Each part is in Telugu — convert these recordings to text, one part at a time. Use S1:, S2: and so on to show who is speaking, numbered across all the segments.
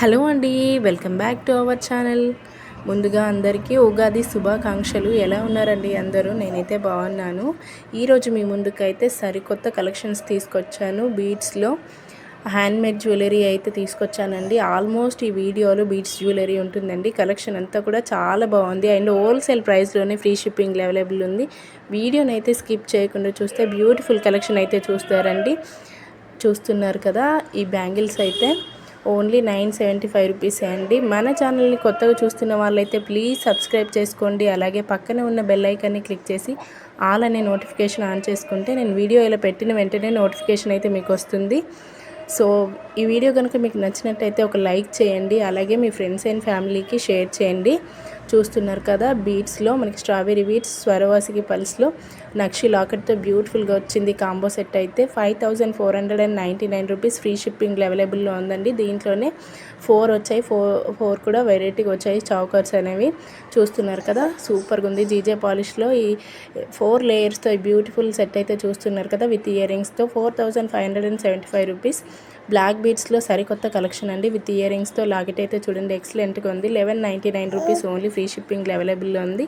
S1: హలో అండి, welcome back to our channel. ముందుగా అందరికీ ఉగాది శుభాకాంక్షలు. ఎలా ఉన్నారండి అందరూ? నేనైతే బాగున్నాను. ఈరోజు మీ ముందుకైతే సరికొత్త కలెక్షన్స్ తీసుకొచ్చాను. బీడ్స్లో హ్యాండ్మేడ్ జ్యువెలరీ అయితే తీసుకొచ్చానండి. ఆల్మోస్ట్ ఈ వీడియోలో బీడ్స్ జ్యువెలరీ ఉంటుందండి. కలెక్షన్ అంతా కూడా చాలా బాగుంది అండ్ హోల్సేల్ ప్రైస్లోనే ఫ్రీ షిప్పింగ్ అవైలబుల్ ఉంది. వీడియోని అయితే స్కిప్ చేయకుండా చూస్తే బ్యూటిఫుల్ కలెక్షన్ అయితే చూస్తారండి. చూస్తున్నారు కదా, ఈ బ్యాంగిల్స్ అయితే ఓన్లీ 975 రూపీస్ అండి. మన ఛానల్ని కొత్తగా చూస్తున్న వాళ్ళైతే ప్లీజ్ సబ్స్క్రైబ్ చేసుకోండి. అలాగే పక్కనే ఉన్న బెల్ ఐకాన్ని క్లిక్ చేసి ఆల్ అనే నోటిఫికేషన్ ఆన్ చేసుకుంటే నేను వీడియో ఇలా పెట్టిన వెంటనే నోటిఫికేషన్ అయితే మీకు వస్తుంది. సో ఈ వీడియో కనుక మీకు నచ్చినట్టయితే ఒక లైక్ చేయండి. అలాగే మీ ఫ్రెండ్స్ అండ్ ఫ్యామిలీకి షేర్ చేయండి. చూస్తున్నారు కదా, బీడ్స్లో మనకి స్ట్రాబెరీ బీడ్స్, స్వరవాసికి పల్స్లో నక్షి లాకెట్తో బ్యూటిఫుల్గా వచ్చింది. కాంబో సెట్ అయితే 5499 రూపీస్ ఫ్రీ షిప్పింగ్ అవైలబుల్లో ఉందండి. దీంట్లోనే 4 వచ్చాయి, 4 కూడా వెరైటీగా వచ్చాయి చౌకర్స్ అనేవి. చూస్తున్నారు కదా, సూపర్గా ఉంది. జీజే పాలిష్లో ఈ 4 లేయర్స్తో ఈ బ్యూటిఫుల్ సెట్ అయితే చూస్తున్నారు కదా, విత్ ఇయర్ రింగ్స్తో 4575 రూపీస్. బ్లాక్ బీడ్స్లో సరికొత్త కలెక్షన్ అండి. విత్ ఇయర్ రింగ్స్తో లాకెట్ అయితే చూడండి, ఎక్సలెంట్గా ఉంది. 1199 రూపీస్ ఓన్లీ ఫ్రీ షిప్పింగ్ అవైలబుల్లో ఉంది.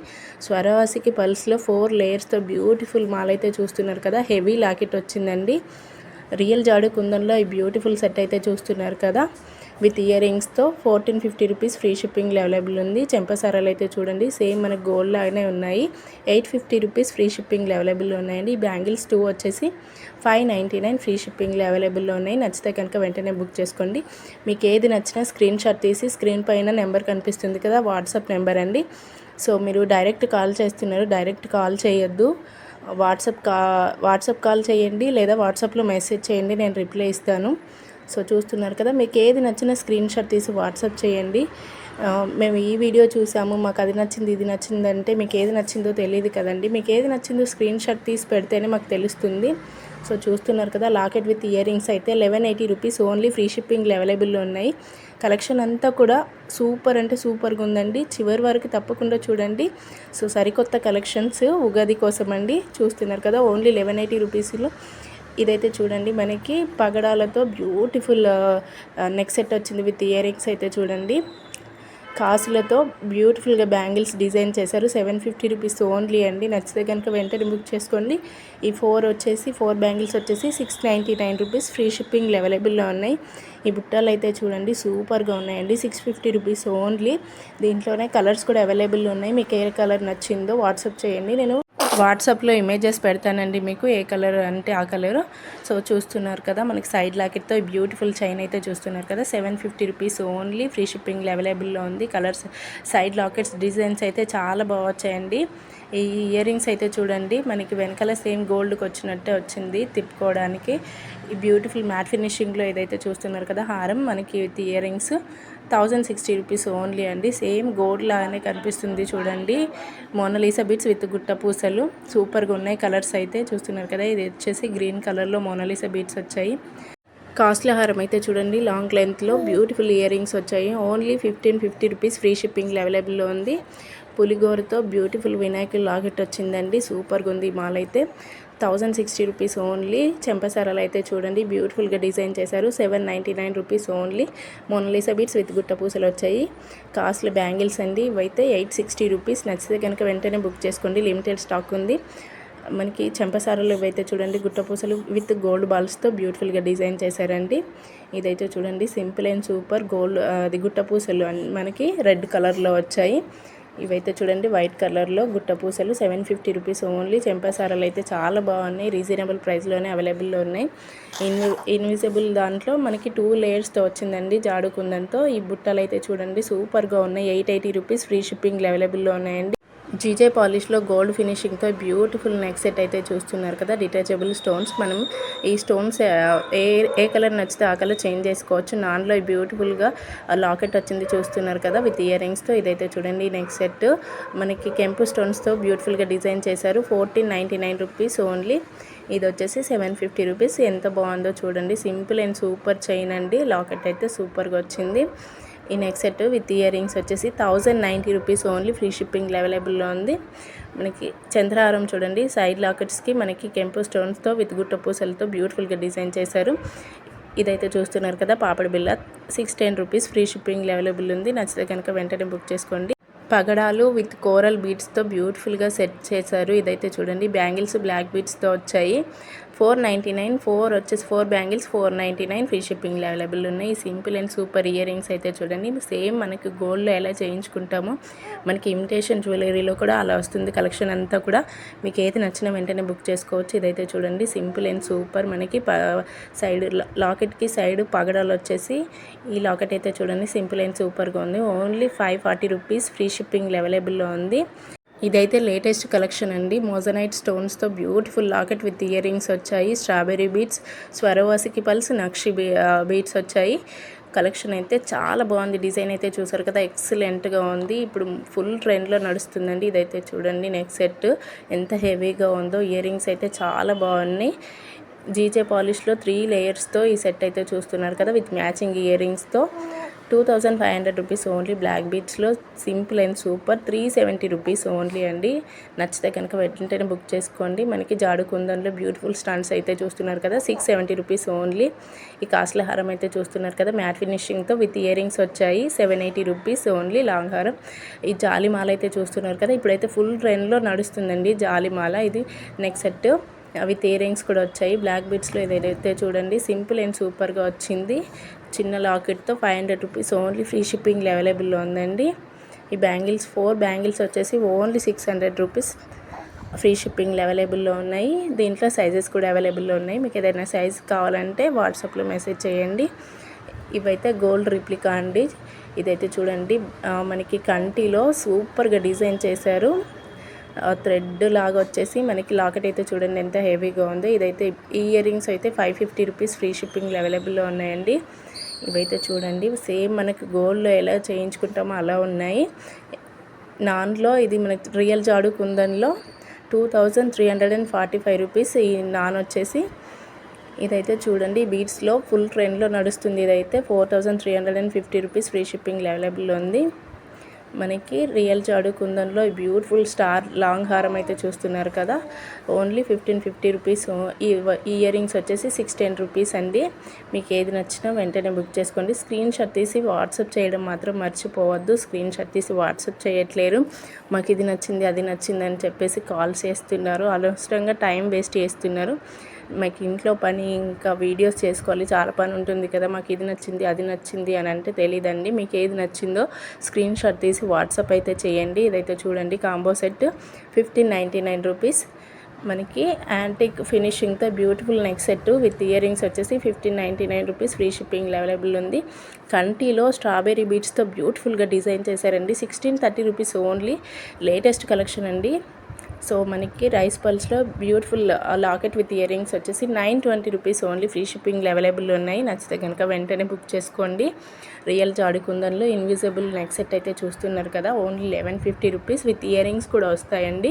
S1: స్వరవాసికి పల్స్లో 4 లేయర్స్తో బ్యూటిఫుల్ మాల్ అయితే చూస్తున్నారు కదా, హెవీ లాకెట్ వచ్చిందండి. రియల్ జాడు కుందన్లో ఈ బ్యూటిఫుల్ సెట్ అయితే చూస్తున్నారు కదా, విత్ ఇయర్ రింగ్స్తో 1450 రూపీస్ ఫ్రీ షిప్పింగ్ అవైలబుల్ ఉంది. చెంపసారాలు అయితే చూడండి, సేమ్ మనకు గోల్డ్ లాగానే ఉన్నాయి. 850 రూపీస్ ఫ్రీ షిప్పింగ్ అవైలబుల్లో ఉన్నాయండి. ఈ బ్యాంగిల్స్ 2 వచ్చేసి 599 ఫ్రీ షిప్పింగ్ అవైలబుల్లో ఉన్నాయి. నచ్చితే కనుక వెంటనే బుక్ చేసుకోండి. మీకు ఏది నచ్చినా స్క్రీన్ షాట్ తీసి స్క్రీన్ పైన నెంబర్ కనిపిస్తుంది కదా, వాట్సాప్ నెంబర్ అండి. సో మీరు డైరెక్ట్ కాల్ చేస్తున్నారు, డైరెక్ట్ కాల్ చేయొద్దు. వాట్సాప్ కాల్ చేయండి, లేదా వాట్సాప్లో మెసేజ్ చేయండి, నేను రిప్లై ఇస్తాను. సో చూస్తున్నారు కదా, మీకు ఏది నచ్చినా స్క్రీన్ షాట్ తీసి వాట్సాప్ చేయండి. మేము ఈ వీడియో చూసాము, మాకు అది నచ్చింది ఇది నచ్చిందంటే మీకు ఏది నచ్చిందో తెలియదు కదండి. మీకు ఏది నచ్చిందో స్క్రీన్ షాట్ తీసి పెడితేనే మాకు తెలుస్తుంది. సో చూస్తున్నారు కదా, లాకెట్ విత్ ఇయర్ రింగ్స్ అయితే 1180 రూపీస్ ఓన్లీ ఫ్రీ షిప్పింగ్ అవైలబుల్లో ఉన్నాయి. కలెక్షన్ అంతా కూడా సూపర్ అంటే సూపర్గా ఉందండి. చివరి వరకు తప్పకుండా చూడండి. సో సరికొత్త కలెక్షన్స్ ఉగాది కోసం అండి. చూస్తున్నారు కదా, ఓన్లీ 1180 రూపీస్లో ఇదైతే చూడండి, మనకి పగడాలతో బ్యూటిఫుల్ నెక్ సెట్ వచ్చింది. విత్ ఇయర్ రింగ్స్ అయితే చూడండి, కాసులతో బ్యూటిఫుల్గా బ్యాంగిల్స్ డిజైన్ చేశారు. 750 రూపీస్ ఓన్లీ అండి. నచ్చితే కనుక వెంటనే బుక్ చేసుకోండి. ఈ 4 బ్యాంగిల్స్ వచ్చేసి 699 రూపీస్ ఫ్రీ షిప్పింగ్ అవైలబుల్లో ఉన్నాయి. ఈ బుట్టాలు అయితే చూడండి, సూపర్గా ఉన్నాయండి. 650 రూపీస్ ఓన్లీ. దీంట్లోనే కలర్స్ కూడా అవైలబుల్ ఉన్నాయి. మీకు ఏ కలర్ నచ్చిందో వాట్సాప్ చేయండి, నేను వాట్సాప్లో ఇమేజెస్ పెడతానండి మీకు, ఏ కలర్ అంటే ఆ కలరు. సో చూస్తున్నారు కదా, మనకి సైడ్ లాకెట్తో బ్యూటిఫుల్ చైన్ అయితే చూస్తున్నారు కదా, 750 రూపీస్ ఓన్లీ ఫ్రీ షిప్పింగ్ అవైలబుల్లో ఉంది. కలర్స్, సైడ్ లాకెట్స్ డిజైన్స్ అయితే చాలా బాగా వచ్చాయండి. ఈ ఇయర్ రింగ్స్ అయితే చూడండి, మనకి వెనకాల సేమ్ గోల్డ్కి వచ్చినట్టే వచ్చింది తిప్పుకోవడానికి. ఈ బ్యూటిఫుల్ మ్యాట్ ఫినిషింగ్లో ఏదైతే చూస్తున్నారు కదా, హారం మనకి with ear rings 1060 rupees only అండి. సేమ్ గోల్డ్ లాగానే కనిపిస్తుంది చూడండి. మోనాలిసా బీడ్స్ విత్ గుట్ట పూసలు సూపర్గా ఉన్నాయి. కలర్స్ అయితే చూస్తున్నారు కదా, ఇది వచ్చేసి గ్రీన్ కలర్లో మోనాలిసా బీడ్స్ వచ్చాయి. కాస్ట్లీ హారం అయితే చూడండి, లాంగ్ లెంత్లో బ్యూటిఫుల్ ఇయర్ రింగ్స్ వచ్చాయి. ఓన్లీ 1550 రూపీస్ ఫ్రీ షిప్పింగ్ అవైలబుల్లో ఉంది. పులిగోరతో బ్యూటిఫుల్ వినాయకుల లాకెట్ వచ్చిందండి, సూపర్గా ఉంది. మాల్ అయితే 1060 రూపీస్ ఓన్లీ. చెంపసారాలు అయితే చూడండి, బ్యూటిఫుల్గా డిజైన్ చేశారు. 799 rupees only. Monalisa beads with గుట్ట పూసలు వచ్చాయి. కాస్ట్లీ బ్యాంగిల్స్ అండి, ఇవైతే 860 రూపీస్. నచ్చితే కనుక వెంటనే బుక్ చేసుకోండి, లిమిటెడ్ స్టాక్ ఉంది. మనకి చెంపసారాలు ఇవైతే చూడండి, గుట్టపూసలు విత్ గోల్డ్ బాల్స్తో బ్యూటిఫుల్గా డిజైన్ చేశారండి. ఇదైతే చూడండి, సింపుల్ అండ్ సూపర్ గోల్డ్ అది గుట్టపూసలు మనకి రెడ్ కలర్లో వచ్చాయి. ఇవైతే చూడండి, వైట్ కలర్లో గుట్టపూసలు 750 రూపీస్ ఓన్లీ. చెంపసారాలు అయితే చాలా బాగున్నాయి, రీజనబుల్ ప్రైస్లోనే అవైలబుల్లో ఉన్నాయి. ఇన్విజిబుల్ దాంట్లో మనకి 2 లేయర్స్తో వచ్చిందండి, జాడుకుందంతో. ఈ బుట్టలు అయితే చూడండి, సూపర్గా ఉన్నాయి. 880 రూపీస్ ఫ్రీ షిప్పింగ్ అవైలబుల్లో ఉన్నాయండి. జీజే పాలిష్లో గోల్డ్ ఫినిషింగ్తో బ్యూటిఫుల్ నెక్ సెట్ అయితే చూస్తున్నారు కదా, డిటాచబుల్ స్టోన్స్. మనం ఈ స్టోన్స్ ఏ కలర్ నచ్చితే ఆ కలర్ చేంజ్ చేసుకోవచ్చు. నాన్లో బ్యూటిఫుల్గా లాకెట్ వచ్చింది చూస్తున్నారు కదా, విత్ ఇయర్ రింగ్స్తో. ఇదైతే చూడండి, నెక్ సెట్ మనకి కెంపు స్టోన్స్తో బ్యూటిఫుల్గా డిజైన్ చేశారు. 1499 రూపీస్ ఓన్లీ. ఇది వచ్చేసి 750 రూపీస్. ఎంత బాగుందో చూడండి, సింపుల్ అండ్ సూపర్ చైన్ అండి. లాకెట్ అయితే సూపర్గా వచ్చింది. ఈ neck set with earrings వచ్చేసి 1090 రూపీస్ ఓన్లీ ఫ్రీ షిప్పింగ్ అవైలబుల్లో ఉంది. మనకి చంద్రహారం చూడండి, సైడ్ లాకెట్స్కి మనకి కెంపు స్టోన్స్తో విత్ గుట్ట పూసలతో బ్యూటిఫుల్గా డిజైన్ చేశారు. ఇదైతే చూస్తున్నారు కదా పాపడి బిళ్ళ 610 రూపీస్, ఫ్రీ షిప్పింగ్ అవైలబుల్ ఉంది. నచ్చితే కనుక వెంటనే బుక్ చేసుకోండి. పగడాలు విత్ కోరల్ బీడ్స్తో బ్యూటిఫుల్గా సెట్ చేశారు. ఇదైతే చూడండి బ్యాంగిల్స్ బ్లాక్ బీడ్స్తో వచ్చాయి. 499, 4 వచ్చేసి 4 బ్యాంగిల్స్ 499, ఫ్రీ షిప్పింగ్ అవైలబుల్ ఉన్నాయి. Simple and super ear rings అయితే చూడండి సేమ్ మనకి గోల్డ్లో ఎలా చేయించుకుంటామో మనకి ఇమిటేషన్ జ్యువెలరీలో కూడా అలా వస్తుంది. కలెక్షన్ అంతా కూడా మీకు ఏది నచ్చినా వెంటనే బుక్ చేసుకోవచ్చు. ఇదైతే చూడండి సింపుల్ అండ్ సూపర్. మనకి సైడ్ లాకెట్కి సైడ్ పగడాలు వచ్చేసి ఈ లాకెట్ అయితే చూడండి సింపుల్ అండ్ సూపర్గా ఉంది. ఓన్లీ 540 రూపీస్, ఫ్రీ షిప్పింగ్ అవైలబుల్లో ఉంది. ఇదైతే లేటెస్ట్ కలెక్షన్ అండి. మోజనైట్ స్టోన్స్తో beautiful locket with earrings వచ్చాయి. స్ట్రాబెర్రీ బీడ్స్, స్వరవాసికి పల్స్, నక్షి బీడ్స్ వచ్చాయి. కలెక్షన్ అయితే చాలా బాగుంది. డిజైన్ అయితే చూసారు కదా ఎక్సలెంట్గా ఉంది. ఇప్పుడు ఫుల్ ట్రెండ్లో నడుస్తుందండి. ఇదైతే చూడండి నెక్ సెట్ ఎంత హెవీగా ఉందో. ఇయర్ రింగ్స్ అయితే చాలా బాగున్నాయి. జీజే పాలిష్లో 3 లేయర్స్తో ఈ సెట్ అయితే చూస్తున్నారు కదా విత్ మ్యాచింగ్ ఇయర్ రింగ్స్తో 2500 రూపీస్ ఓన్లీ. బ్లాక్ బీడ్స్లో simple and super 370 rupees only అండి. నచ్చితే కనుక వెంటనే బుక్ చేసుకోండి. మనకి జాడు కుందన్లో బ్యూటిఫుల్ స్టాండ్స్ అయితే చూస్తున్నారు కదా 670 రూపీస్ ఓన్లీ. ఈ కాస్ట్లీ హారం అయితే చూస్తున్నారు కదా మ్యాట్ ఫినిషింగ్తో విత్ ఇయర్ రింగ్స్ వచ్చాయి 780 రూపీస్ ఓన్లీ లాంగ్ హారం. ఈ జాలిమాల అయితే చూస్తున్నారు కదా ఇప్పుడైతే ఫుల్ ట్రెండ్లో నడుస్తుందండి జాలిమాల. ఇది next set with earrings కూడా వచ్చాయి. బ్లాక్ బీడ్స్లో ఇదైతే చూడండి సింపుల్ అండ్ సూపర్గా వచ్చింది. చిన్న లాకెట్తో 500 రూపీస్ ఓన్లీ, ఫ్రీ షిప్పింగ్ అవైలబుల్లో ఉందండి. ఈ బ్యాంగిల్స్ 4 బ్యాంగిల్స్ వచ్చేసి ఓన్లీ 600 రూపీస్, ఫ్రీ షిప్పింగ్ అవైలబుల్లో ఉన్నాయి. దీంట్లో సైజెస్ కూడా అవైలబుల్లో ఉన్నాయి. మీకు ఏదైనా సైజ్ కావాలంటే వాట్సాప్లో మెసేజ్ చేయండి. ఇవైతే గోల్డ్ రిప్లికా అండి. ఇదైతే చూడండి మనకి కంటిలో సూపర్గా డిజైన్ చేశారు. థ్రెడ్ లాగా వచ్చేసి మనకి లాకెట్ అయితే చూడండి ఎంత హెవీగా ఉందో. ఇదైతే ఈ ఇయర్ రింగ్స్ అయితే 550 రూపీస్, ఫ్రీ షిప్పింగ్ అవైలబుల్లో ఉన్నాయండి. ఇవైతే చూడండి సేమ్ మనకి గోల్డ్లో ఎలా చేయించుకుంటామో అలా ఉన్నాయి. నాన్లో ఇది మనకి రియల్ జాడు కుందన్లో 2345 రూపీస్ ఈ నాన్ వచ్చేసి. ఇదైతే చూడండి బీడ్స్లో ఫుల్ ట్రెండ్లో నడుస్తుంది. ఇదైతే 4350 రూపీస్, ఫ్రీ షిప్పింగ్ అవైలబుల్లో ఉంది. మనకి real jadau కుందన్లో beautiful star long హారం అయితే చూస్తున్నారు కదా ఓన్లీ 1550 రూపీస్. ఈ ఇయర్ రింగ్స్ వచ్చేసి 610 రూపీస్ అండి. మీకు ఏది నచ్చినా వెంటనే బుక్ చేసుకోండి. స్క్రీన్ షాట్ తీసి వాట్సాప్ చేయడం మాత్రం మర్చిపోవద్దు. స్క్రీన్ షాట్ తీసి వాట్సాప్ చేయట్లేరు. మాకు ఇది నచ్చింది అది నచ్చింది అని చెప్పేసి కాల్ చేస్తున్నారు. అనవసరంగా టైం వేస్ట్ చేస్తున్నారు. మాకు ఇంట్లో పని ఇంకా వీడియోస్ చేసుకోవాలి చాలా పని ఉంటుంది కదా. మాకు ఇది నచ్చింది అది నచ్చింది అని అంటే తెలియదండి. మీకు ఏది నచ్చిందో స్క్రీన్ షాట్ తీసి వాట్సాప్ అయితే చేయండి. ఇదైతే చూడండి కాంబో సెట్ 1599 రూపీస్. మనకి యాంటిక్ ఫినిషింగ్తో beautiful neck set with earrings వచ్చేసి 1599 రూపీస్, ఫ్రీ షిప్పింగ్ అవైలబుల్ ఉంది. కంటిలో స్ట్రాబెర్రీ బీడ్స్తో బ్యూటిఫుల్గా డిజైన్ చేశారండి 1630 రూపీస్ ఓన్లీ. లేటెస్ట్ కలెక్షన్ అండి. సో మనకి రైస్ పల్స్లో beautiful locket with earrings వచ్చేసి 920 rupees only, free shipping available ఉన్నాయి. నచ్చితే కనుక వెంటనే బుక్ చేసుకోండి. రియల్ జాడు కుందన్లో ఇన్విజిబుల్ నెక్ సెట్ అయితే చూస్తున్నారు కదా only 1150 rupees with earrings కూడా వస్తాయండి.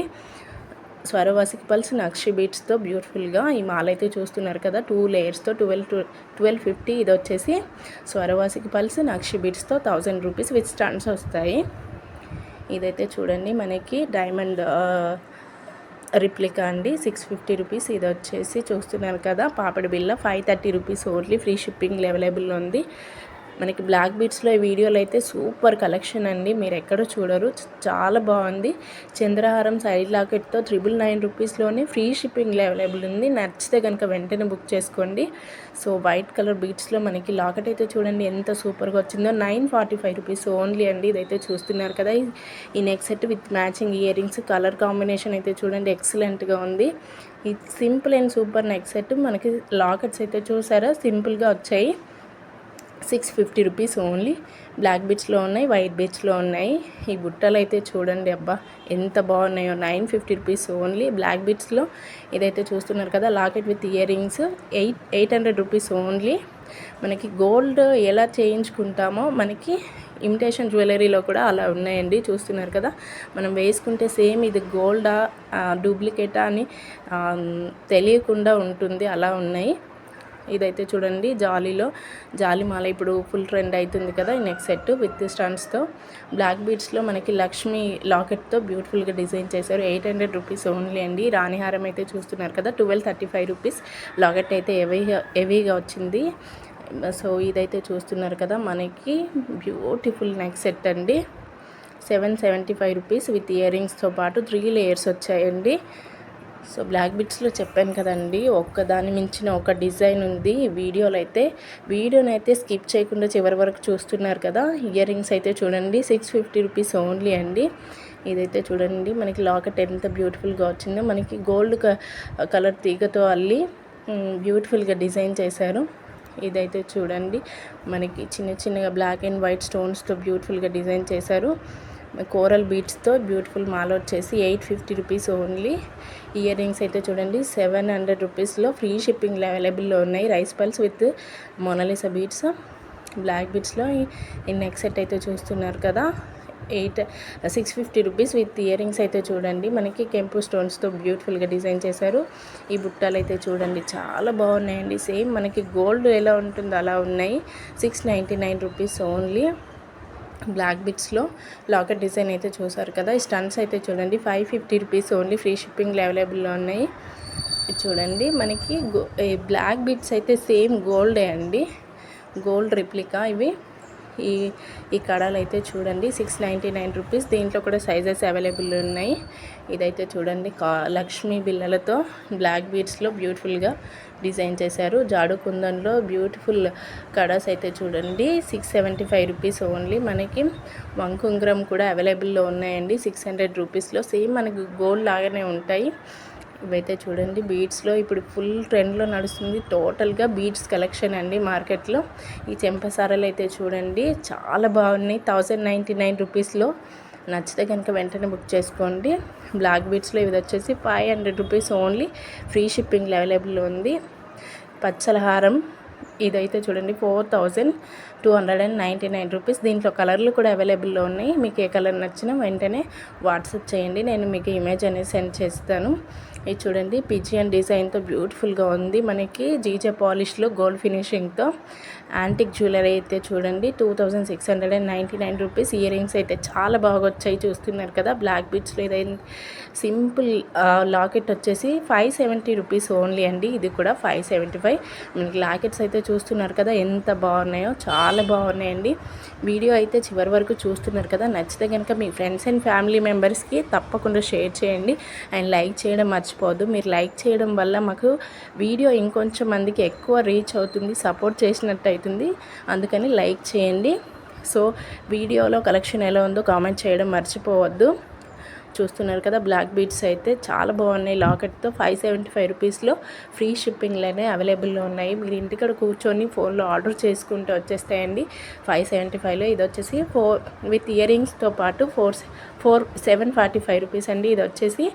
S1: స్వరవాసికి పల్స్ నక్షి బీట్స్తో బ్యూటిఫుల్గా ఈ మాల అయితే చూస్తున్నారు కదా 2 లేయర్స్తో 1250. ఇది వచ్చేసి స్వరవాసికి పల్స్ నక్షి బీట్స్తో 1000 రూపీస్ విత్ స్టాండ్స్ వస్తాయి. ఇదైతే చూడండి మనకి డైమండ్ రిప్లికా అండి 650 రూపీస్. ఇది వచ్చేసి చూస్తున్నారు కదా పాపడి బిళ్ళ 530 rupees only, free shipping available ఉంది. మనకి బ్లాక్ బీడ్స్లో ఈ వీడియోలో అయితే సూపర్ కలెక్షన్ అండి. మీరు ఎక్కడో చూడరు, చాలా బాగుంది. చంద్రహారం సైడ్ లాకెట్తో 999 రూపీస్లోనే ఫ్రీ షిప్పింగ్ అవైలబుల్ ఉంది. నచ్చితే కనుక వెంటనే బుక్ చేసుకోండి. సో వైట్ కలర్ బీడ్స్లో మనకి లాకెట్ అయితే చూడండి ఎంత సూపర్గా వచ్చిందో 945 రూపీస్ ఓన్లీ అండి. ఇదైతే చూస్తున్నారు కదా ఈ neck set with matching ear rings. Colour combination అయితే చూడండి ఎక్సలెంట్గా ఉంది. ఈ simple and super neck set మనకి లాకెట్స్ అయితే చూసారా సింపుల్గా వచ్చాయి 650 రూపీస్ ఓన్లీ. బ్లాక్ బీచ్లో ఉన్నాయి, వైట్ బీచ్లో ఉన్నాయి. ఈ బుట్టలు అయితే చూడండి అబ్బా ఎంత బాగున్నాయో 950 రూపీస్ ఓన్లీ. బ్లాక్ బీచ్లో ఇదైతే చూస్తున్నారు కదా locket with ear rings 800 rupees only. మనకి గోల్డ్ ఎలా చేయించుకుంటామో మనకి ఇమిటేషన్ జ్యువెలరీలో కూడా అలా ఉన్నాయండి. చూస్తున్నారు కదా మనం వేసుకుంటే సేమ్ ఇది గోల్డా డూప్లికేటా అని తెలియకుండా ఉంటుంది, అలా ఉన్నాయి. ఇదైతే చూడండి జాలిమాల ఇప్పుడు ఫుల్ ట్రెండ్ అవుతుంది కదా ఈ నెక్ సెట్ విత్ స్టన్స్తో. బ్లాక్ బీడ్స్లో మనకి లక్ష్మి లాకెట్తో బ్యూటిఫుల్గా డిజైన్ చేశారు 800 రూపీస్ ఓన్లీ అండి. రాణిహారం అయితే చూస్తున్నారు కదా 1235 రూపీస్. లాకెట్ అయితే హెవీగా వచ్చింది. సో ఇదైతే చూస్తున్నారు కదా, మనకి బ్యూటిఫుల్ నెక్ సెట్ అండి. 775 రూపీస్ విత్ ఇయర్ రింగ్స్తో పాటు 3 లేయర్స్ వచ్చాయండి. సో బ్లాక్ బిట్స్లో చెప్పాను కదండి, ఒక్కదాని మించిన ఒక డిజైన్ ఉంది. వీడియోనైతే స్కిప్ చేయకుండా చివరి వరకు చూస్తున్నారు కదా. ఇయర్ రింగ్స్ అయితే చూడండి, 650 రూపీస్ ఓన్లీ అండి. ఇదైతే చూడండి, మనకి లాకెట్ ఎంత బ్యూటిఫుల్గా వచ్చిందో. మనకి గోల్డ్ కలర్ తీగతో అల్లి బ్యూటిఫుల్గా డిజైన్ చేశారు. ఇదైతే చూడండి, మనకి చిన్నగా బ్లాక్ అండ్ వైట్ స్టోన్స్తో బ్యూటిఫుల్గా డిజైన్ చేశారు. కోరల్ బీడ్స్తో బ్యూటిఫుల్ మాల వచ్చేసి 850 రూపీస్ ఓన్లీ. ఇయర్ రింగ్స్ అయితే చూడండి 700 రూపీస్లో ఫ్రీ షిప్పింగ్ అవైలబుల్లో ఉన్నాయి. Rice pearls with Mona Lisa beads, black బీడ్స్లో ఈ నెక్ సెట్ అయితే చూస్తున్నారు కదా. 650 రూపీస్ విత్ ఇయర్ రింగ్స్ అయితే చూడండి, మనకి కెంపు స్టోన్స్తో బ్యూటిఫుల్గా డిజైన్ చేశారు. ఈ బుట్టాలు అయితే చూడండి చాలా బాగున్నాయండి. సేమ్ మనకి గోల్డ్ ఎలా ఉంటుందో అలా ఉన్నాయి. 699 రూపీస్ ఓన్లీ. బ్లాక్ బిట్స్లో లాకెట్ డిజైన్ అయితే చూసారు కదా. ఈ స్టన్స్ అయితే చూడండి 550 రూపీస్ ఓన్లీ, ఫ్రీ షిప్పింగ్ అవైలబుల్లో ఉన్నాయి. చూడండి మనకి బ్లాక్ బిట్స్ అయితే సేమ్ గోల్డే అండి, గోల్డ్ రిప్లికా ఇవి. ఈ కడాలు అయితే చూడండి 699 రూపీస్. దీంట్లో కూడా సైజెస్ అవైలబుల్ ఉన్నాయి. ఇదైతే చూడండి లక్ష్మీ బిళ్ళలతో బ్లాక్ బీడ్స్లో బ్యూటిఫుల్గా డిజైన్ చేశారు. జాడు కుందన్లో బ్యూటిఫుల్ కడాస్ అయితే చూడండి 675 రూపీస్ ఓన్లీ. మనకి వంకుంగ్రం కూడా అవైలబుల్లో ఉన్నాయండి 600 రూపీస్లో. సేమ్ మనకి గోల్డ్ లాగానే ఉంటాయి. ఇవైతే చూడండి బీడ్స్లో ఇప్పుడు ఫుల్ ట్రెండ్లో నడుస్తుంది టోటల్గా బీడ్స్ కలెక్షన్ అండి మార్కెట్లో. ఈ చెంపసారలు అయితే చూడండి చాలా బాగున్నాయి, 1099 రూపీస్లో. నచ్చితే కనుక వెంటనే బుక్ చేసుకోండి. బ్లాక్ బీడ్స్లో ఇది వచ్చేసి 500 rupees only, free shipping available ఉంది. పచ్చల హారం ఇదైతే చూడండి 4299 రూపీస్. దీంట్లో కలర్లు కూడా అవైలబుల్లో ఉన్నాయి. మీకు ఏ కలర్ నచ్చినా వెంటనే వాట్సాప్ చేయండి, నేను మీకు ఇమేజ్ అనేది సెండ్ చేస్తాను. ఇది చూడండి పిజియన్ డిజైన్తో బ్యూటిఫుల్గా ఉంది. మనకి జీజే పాలిష్లో గోల్డ్ ఫినిషింగ్తో యాంటిక్ జ్యువెలరీ అయితే చూడండి 2699 రూపీస్. ఇయర్ రింగ్స్ అయితే చాలా బాగా వచ్చాయి చూస్తున్నారు కదా. బ్లాక్ బీడ్స్లో ఇదైతే సింపుల్ లాకెట్ వచ్చేసి 570 రూపీస్ ఓన్లీ అండి. ఇది కూడా 575. మనకి లాకెట్స్ అయితే చూస్తున్నారు కదా ఎంత బాగున్నాయో, చాలా బాగున్నాయండి. వీడియో అయితే చివరి వరకు చూస్తున్నారు కదా. నచ్చితే కనుక మీ ఫ్రెండ్స్ అండ్ ఫ్యామిలీ మెంబర్స్కి తప్పకుండా షేర్ చేయండి అండ్ లైక్ చేయడం మర్చిపోవద్దు. మీరు లైక్ చేయడం వల్ల మాకు వీడియో ఇంకొంచెం మందికి ఎక్కువ రీచ్ అవుతుంది, సపోర్ట్ చేసినట్టు అవుతుంది. అందుకని లైక్ చేయండి. సో వీడియోలో కలెక్షన్ ఎలా ఉందో కామెంట్ చేయడం మర్చిపోవద్దు. చూస్తున్నారు కదా బ్లాక్ బీడ్స్ అయితే చాలా బాగున్నాయి. లాకెట్తో 575 రూపీస్లో ఫ్రీ షిప్పింగ్లోనే అవైలబుల్లో ఉన్నాయి. మీరు ఇంటికాడ కూర్చొని ఫోన్లో ఆర్డర్ చేసుకుంటే వచ్చేస్తాయండి 575లో. ఇది వచ్చేసి 4 విత్ ఇయర్ రింగ్స్తో పాటు 745 రూపీస్ అండి. ఇది వచ్చేసి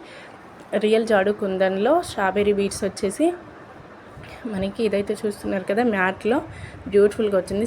S1: రియల్ జాడు కుందన్లో స్ట్రాబెర్రీ బీడ్స్ వచ్చేసి మనకి ఇదైతే చూస్తున్నారు కదా మ్యాట్లో బ్యూటిఫుల్గా వచ్చింది.